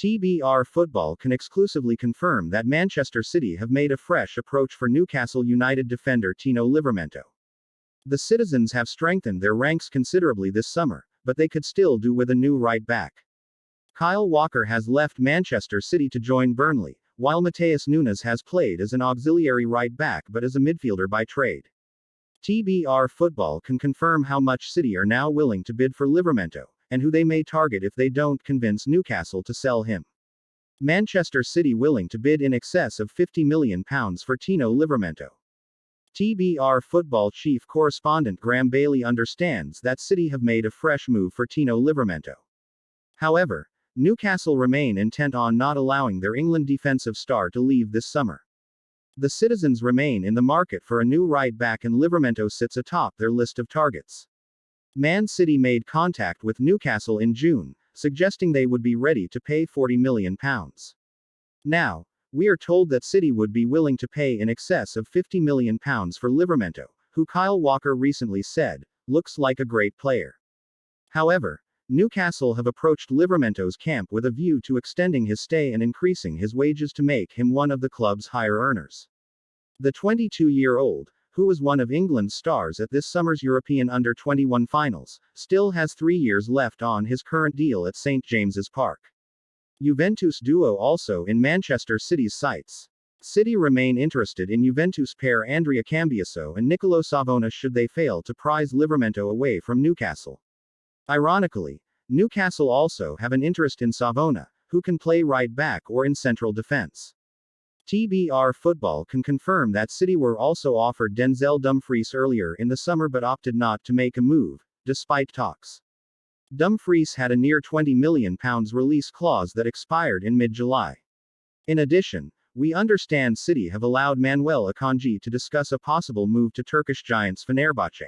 TBR Football can exclusively confirm that Manchester City have made a fresh approach for Newcastle United defender Tino Livramento. The citizens have strengthened their ranks considerably this summer, but they could still do with a new right back. Kyle Walker has left Manchester City to join Burnley, while Matheus Nunes has played as an auxiliary right back but as a midfielder by trade. TBR Football can confirm how much City are now willing to bid for Livramento, and who they may target if they don't convince Newcastle to sell him. Manchester City willing to bid in excess of £50 million for Tino Livramento. TBR Football chief correspondent Graham Bailey understands that City have made a fresh move for Tino Livramento. However, Newcastle remain intent on not allowing their England defensive star to leave this summer. The citizens remain in the market for a new right back and Livramento sits atop their list of targets. Man City made contact with Newcastle in June, suggesting they would be ready to pay £40 million. Now, we are told that City would be willing to pay in excess of £50 million for Livramento, who Kyle Walker recently said, looks like a great player. However, Newcastle have approached Livramento's camp with a view to extending his stay and increasing his wages to make him one of the club's higher earners. The 22-year-old, who was one of England's stars at this summer's European Under-21 finals, still has 3 years left on his current deal at St James's Park. Juventus duo also in Manchester City's sights. City remain interested in Juventus pair Andrea Cambiaso and Nicolo Savona should they fail to prize Livramento away from Newcastle. Ironically, Newcastle also have an interest in Savona, who can play right back or in central defense. TBR Football can confirm that City were also offered Denzel Dumfries earlier in the summer but opted not to make a move, despite talks. Dumfries had a near £20 million release clause that expired in mid-July. In addition, we understand City have allowed Manuel Akanji to discuss a possible move to Turkish giants Fenerbahce.